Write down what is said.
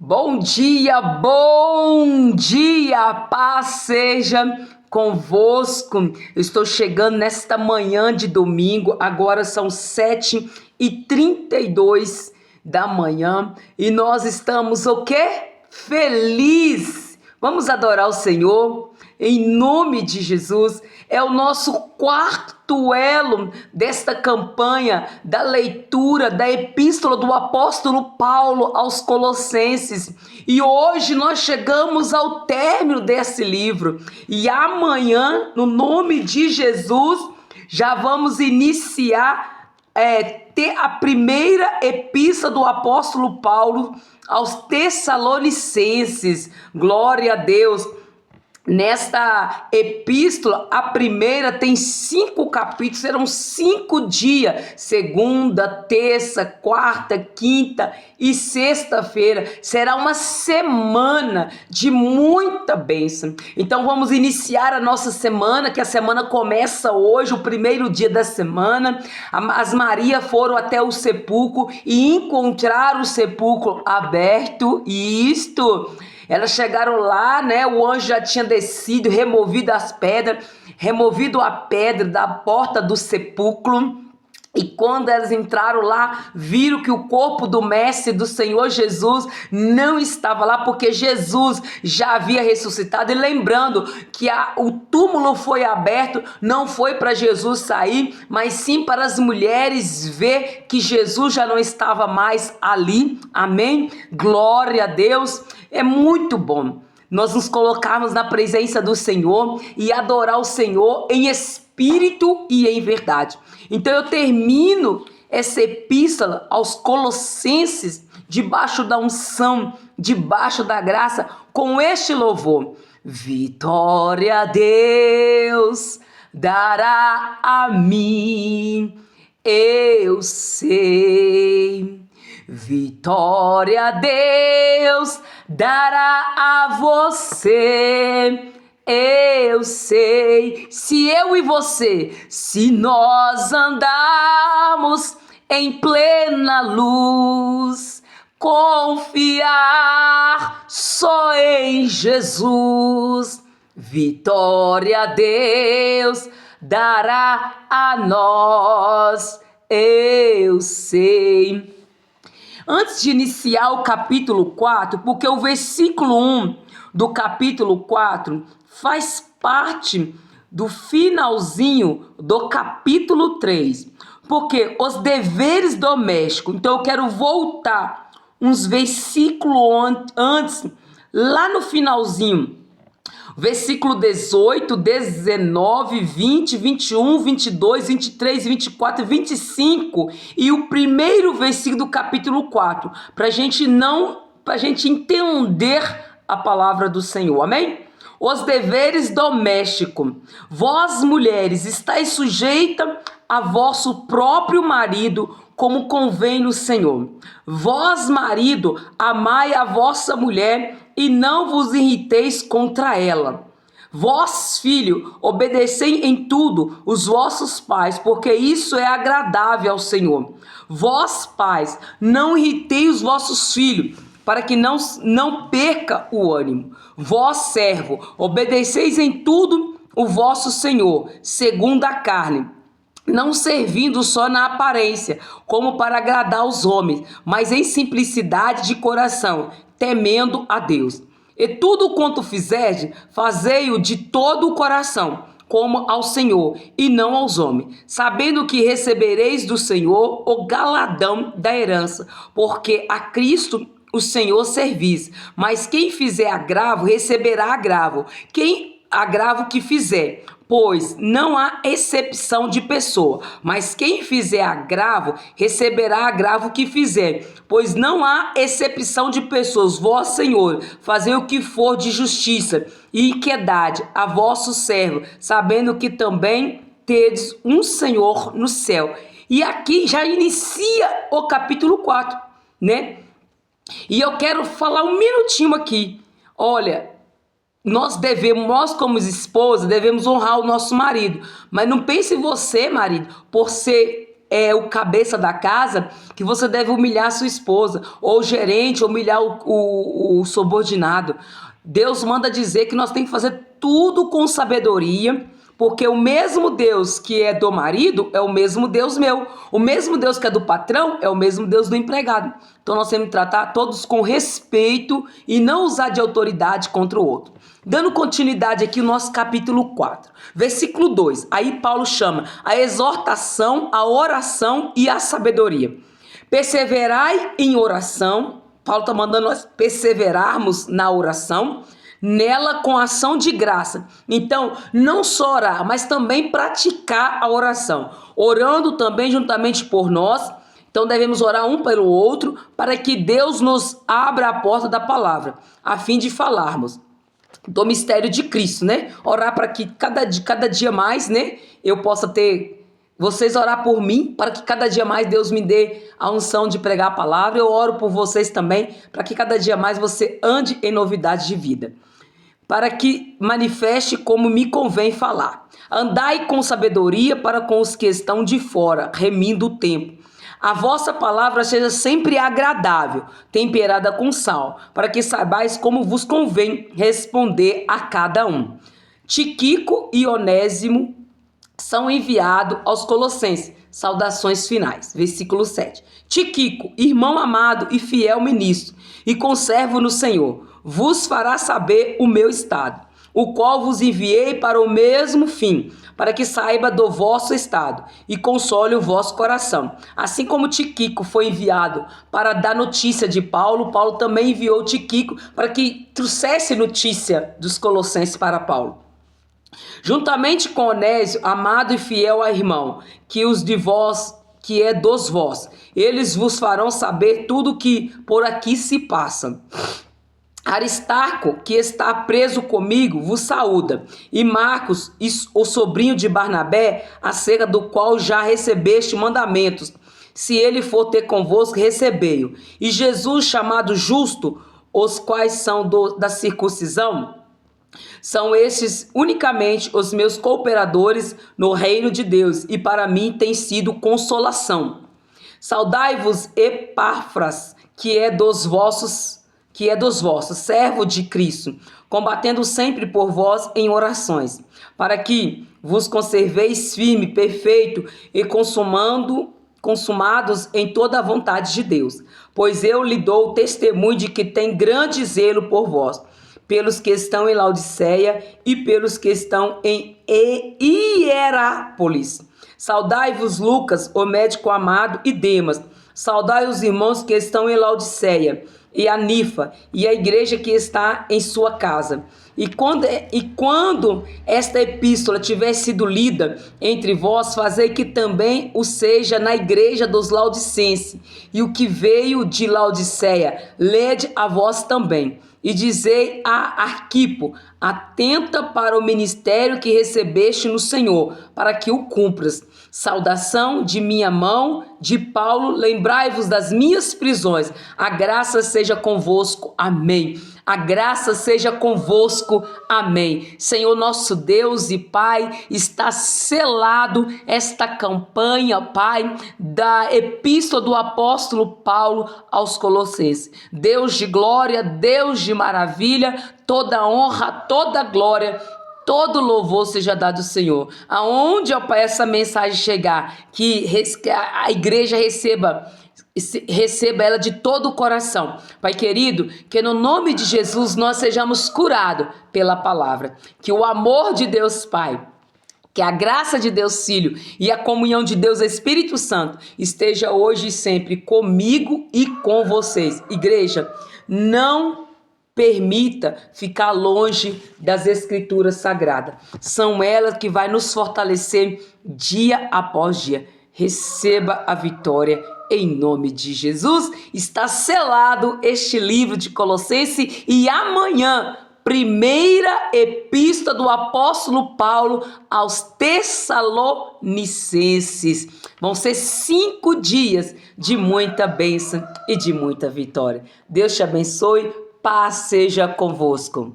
Bom dia, paz seja convosco. Eu estou chegando nesta manhã de domingo, agora são 7h32 da manhã e nós estamos o quê? Feliz! Vamos adorar o Senhor em nome de Jesus. É o nosso quarto elo desta campanha da leitura da epístola do apóstolo Paulo aos Colossenses. E hoje nós chegamos ao término desse livro. E amanhã, no nome de Jesus, já vamos iniciar ter a primeira epístola do apóstolo Paulo aos Tessalonicenses. Glória a Deus. Nesta epístola, a primeira tem 5 capítulos, serão 5 dias, segunda, terça, quarta, quinta e sexta-feira. Será uma semana de muita bênção. Então vamos iniciar a nossa semana, que a semana começa hoje, o primeiro dia da semana. As Marias foram até o sepulcro e encontraram o sepulcro aberto, e elas chegaram lá, né? O anjo já tinha descido, removido as pedras, removido a pedra da porta do sepulcro. E quando elas entraram lá, viram que o corpo do mestre do Senhor Jesus não estava lá, porque Jesus já havia ressuscitado. E lembrando que o túmulo foi aberto, não foi para Jesus sair, mas sim para as mulheres ver que Jesus já não estava mais ali. Amém? Glória a Deus. É muito bom nós nos colocarmos na presença do Senhor e adorar o Senhor em espírito e em verdade. Então eu termino essa epístola aos Colossenses debaixo da unção, debaixo da graça, com este louvor: vitória a Deus dará a mim, eu sei. Vitória a Deus dará a você, eu sei. Se eu e você, se nós andarmos em plena luz, confiar só em Jesus, vitória a Deus dará a nós, eu sei. Antes de iniciar o capítulo 4, porque o versículo 1 do capítulo 4 faz parte do finalzinho do capítulo 3, porque os deveres domésticos, então eu quero voltar uns versículos antes, lá no finalzinho, versículo 18, 19, 20, 21, 22, 23, 24, 25 e o primeiro versículo do capítulo 4, para a gente entender a palavra do Senhor, amém? Os deveres domésticos. Vós, mulheres, estáis sujeita a vosso próprio marido, como convém no Senhor. Vós, marido, amai a vossa mulher e não vos irriteis contra ela. Vós, filho, obedecei em tudo os vossos pais, porque isso é agradável ao Senhor. Vós, pais, não irritei os vossos filhos, para que não perca o ânimo. Vós, servo, obedeceis em tudo o vosso Senhor, segundo a carne, não servindo só na aparência, como para agradar os homens, mas em simplicidade de coração, temendo a Deus. E tudo quanto fizerdes, fazei-o de todo o coração, como ao Senhor, e não aos homens, sabendo que recebereis do Senhor o galadão da herança, porque a Cristo o Senhor servis. Mas quem fizer agravo, receberá agravo. Quem agravo que fizer, pois não há exceção de pessoa, mas quem fizer agravo, receberá agravo que fizer, pois não há exceção de pessoas. Vós, Senhor, fazei o que for de justiça e equidade a vosso servo, sabendo que também tedes um Senhor no céu. E aqui já inicia o capítulo 4, né? E eu quero falar um minutinho aqui. Olha, nós como esposa, devemos honrar o nosso marido. Mas não pense você, marido, por ser é o cabeça da casa, que você deve humilhar a sua esposa, ou o gerente, humilhar o subordinado. Deus manda dizer que nós temos que fazer tudo com sabedoria, porque o mesmo Deus que é do marido é o mesmo Deus meu. O mesmo Deus que é do patrão é o mesmo Deus do empregado. Então nós temos que tratar todos com respeito e não usar de autoridade contra o outro. Dando continuidade aqui no nosso capítulo 4, versículo 2. Aí Paulo chama a exortação, a oração e a sabedoria. Perseverai em oração. Paulo está mandando nós perseverarmos na oração, nela com ação de graça. Então, não só orar, mas também praticar a oração, orando também juntamente por nós. Então, devemos orar um pelo outro para que Deus nos abra a porta da palavra, a fim de falarmos do mistério de Cristo, né? Orar para que cada dia mais, né, eu possa ter... Vocês orar por mim, para que cada dia mais Deus me dê a unção de pregar a palavra. Eu oro por vocês também, para que cada dia mais você ande em novidade de vida. Para que manifeste como me convém falar. Andai com sabedoria para com os que estão de fora, remindo o tempo. A vossa palavra seja sempre agradável, temperada com sal, para que saibais como vos convém responder a cada um. Tiquico e Onésimo são enviados aos Colossenses. Saudações finais. Versículo 7. Tiquico, irmão amado e fiel ministro, e conservo no Senhor, vos fará saber o meu estado, o qual vos enviei para o mesmo fim, para que saiba do vosso estado e console o vosso coração. Assim como Tiquico foi enviado para dar notícia de Paulo, Paulo também enviou Tiquico para que trouxesse notícia dos Colossenses para Paulo. Juntamente com Onésio, amado e fiel a irmão, que os de vós, que é dos vós, eles vos farão saber tudo que por aqui se passa. Aristarco, que está preso comigo, vos saúda, e Marcos, o sobrinho de Barnabé, acerca do qual já recebeste mandamentos. Se ele for ter convosco, recebei-o. E Jesus, chamado Justo, os quais são da circuncisão, são estes unicamente os meus cooperadores no reino de Deus, e para mim tem sido consolação. Saudai-vos, Epáfras, que é dos vossos, servo de Cristo, combatendo sempre por vós em orações, para que vos conserveis firme, perfeito e consumados em toda a vontade de Deus. Pois eu lhe dou testemunho de que tem grande zelo por vós, pelos que estão em Laodiceia e pelos que estão em Hierápolis. Saudai-vos, Lucas, o médico amado, e Demas. Saudai os irmãos que estão em Laodiceia, e a Nifa, e a igreja que está em sua casa. E quando esta epístola tiver sido lida entre vós, fazei que também o seja na igreja dos Laodicenses. E o que veio de Laodiceia, lede a vós também. E dizei a Arquipo, atenta para o ministério que recebeste no Senhor, para que o cumpras. Saudação de minha mão, de Paulo, lembrai-vos das minhas prisões. A graça seja convosco. Amém. A graça seja convosco. Amém. Senhor nosso Deus e Pai, está selado esta campanha, Pai, da epístola do apóstolo Paulo aos Colossenses. Deus de glória, Deus de maravilha, toda honra, toda glória, todo louvor seja dado ao Senhor. Aonde, ó Pai, essa mensagem chegar, que a igreja receba ela de todo o coração. Pai querido, que no nome de Jesus nós sejamos curados pela palavra. Que o amor de Deus Pai, que a graça de Deus Filho e a comunhão de Deus Espírito Santo esteja hoje e sempre comigo e com vocês. Igreja, não permita ficar longe das Escrituras Sagradas. São elas que vai nos fortalecer dia após dia. Receba a vitória em nome de Jesus. Está selado este livro de Colossenses e amanhã, primeira epístola do apóstolo Paulo aos Tessalonicenses. Vão ser 5 dias de muita bênção e de muita vitória. Deus te abençoe. Paz seja convosco.